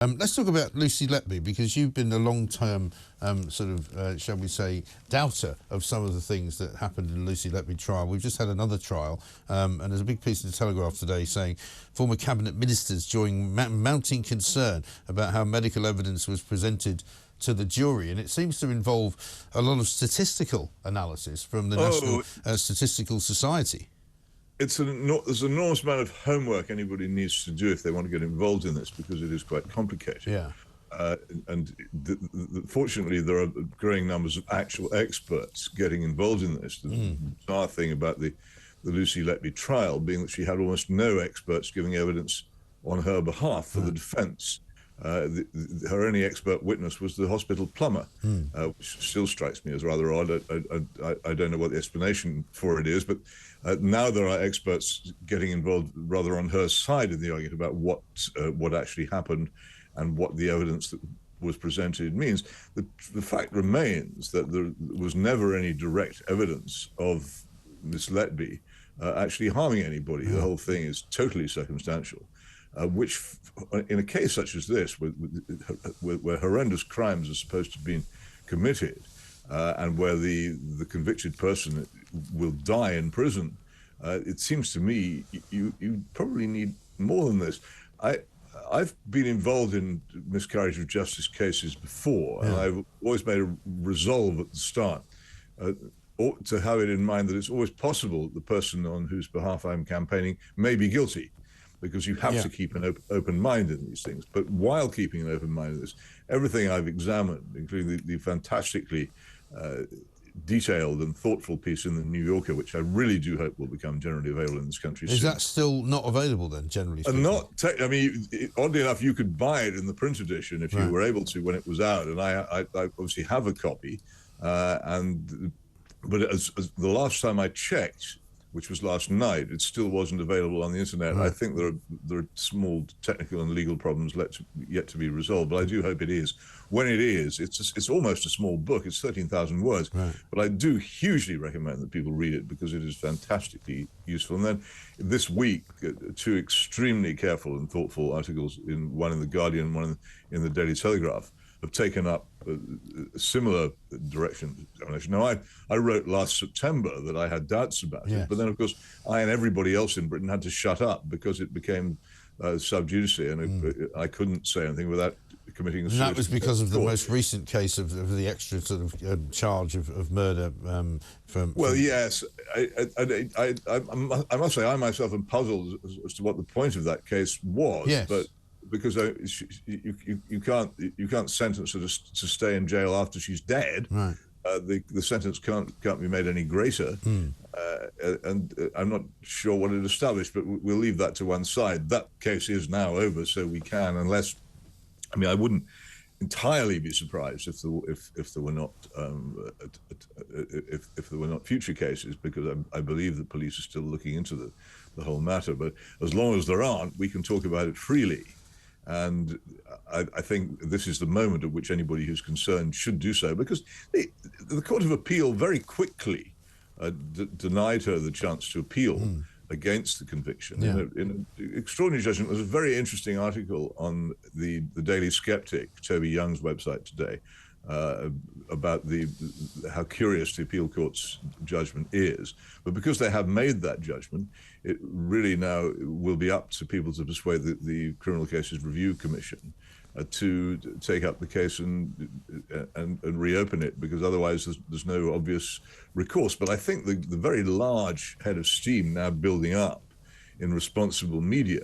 Let's talk about Lucy Letby, because you've been a long-term shall we say, doubter of some of the things that happened in the Lucy Letby trial. We've just had another trial, and there's a big piece in the Telegraph today saying former cabinet ministers join mounting concern about how medical evidence was presented to the jury, and it seems to involve a lot of statistical analysis from the National Statistical Society. There's an enormous amount of homework anybody needs to do if they want to get involved in this, because it is quite complicated. Yeah. Fortunately, there are growing numbers of actual experts getting involved in this. The bizarre thing about the Lucy Letby trial being that she had almost no experts giving evidence on her behalf for the defence. Her only expert witness was the hospital plumber, which still strikes me as rather odd. I don't know what the explanation for it is, but now there are experts getting involved rather on her side in the argument about what actually happened and what the evidence that was presented means. The fact remains that there was never any direct evidence of Miss Letby actually harming anybody. The whole thing is totally circumstantial. Which, in a case such as this, where horrendous crimes are supposed to have been committed, and where the convicted person will die in prison, it seems to me you probably need more than this. I've been involved in miscarriage of justice cases before, and I've always made a resolve at the start to have it in mind that it's always possible that the person on whose behalf I'm campaigning may be guilty, because you have to keep an open mind in these things. But while keeping an open mind in this, everything I've examined, including the fantastically detailed and thoughtful piece in the New Yorker, which I really do hope will become generally available in this country soon. Is that still not available then, generally speaking? Oddly enough, you could buy it in the print edition if you were able to when it was out, and I obviously have a copy. But as the last time I checked, which was last night, it still wasn't available on the internet. I think there are small technical and legal problems yet to be resolved, but I do hope it is. When it is, it's almost a small book. It's 13,000 words, but I do hugely recommend that people read it, because it is fantastically useful. And then this week, two extremely careful and thoughtful articles, one in the Guardian, one in the Daily Telegraph, have taken up a similar direction. Now, I wrote last September that I had doubts about it, but then, of course, I and everybody else in Britain had to shut up because it became sub judice, and I couldn't say anything without committing a serious. And that was because of the most recent case of the extra sort of charge of murder yes. I must say I myself am puzzled as to what the point of that case was, but because you can't sentence her to stay in jail after she's dead. The sentence can't be made any greater, and I'm not sure what it established, but we'll leave that to one side. That case is now over, so we can, I wouldn't entirely be surprised if there were not future cases, because I believe the police are still looking into the whole matter. But as long as there aren't, we can talk about it freely. And I think this is the moment at which anybody who's concerned should do so, because the Court of Appeal very quickly denied her the chance to appeal against the conviction. In an extraordinary judgment. There's a very interesting article on the Daily Skeptic, Toby Young's website today, about how curious the appeal court's judgment is. But because they have made that judgment, it really now will be up to people to persuade the Criminal Cases Review Commission to take up the case and reopen it, because otherwise there's no obvious recourse. But I think the very large head of steam now building up in responsible media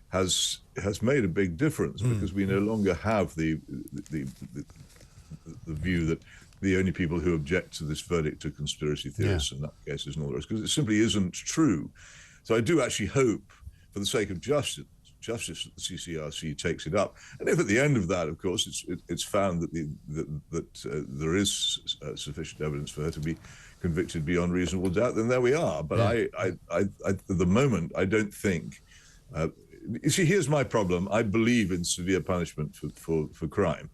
has made a big difference, because we no longer have the view that the only people who object to this verdict are conspiracy theorists and nutcases and all the rest, because it simply isn't true. So I do actually hope, for the sake of justice, that the CCRC takes it up. And if at the end of that, of course, it's found that there is sufficient evidence for her to be convicted beyond reasonable doubt, then there we are. But I at the moment, I don't think. You see, here's my problem. I believe in severe punishment for crime.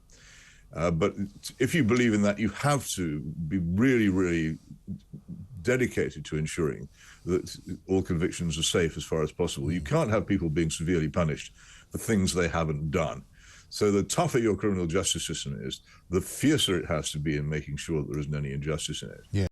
But if you believe in that, you have to be really, really dedicated to ensuring that all convictions are safe as far as possible. You can't have people being severely punished for things they haven't done. So the tougher your criminal justice system is, the fiercer it has to be in making sure that there isn't any injustice in it. Yeah.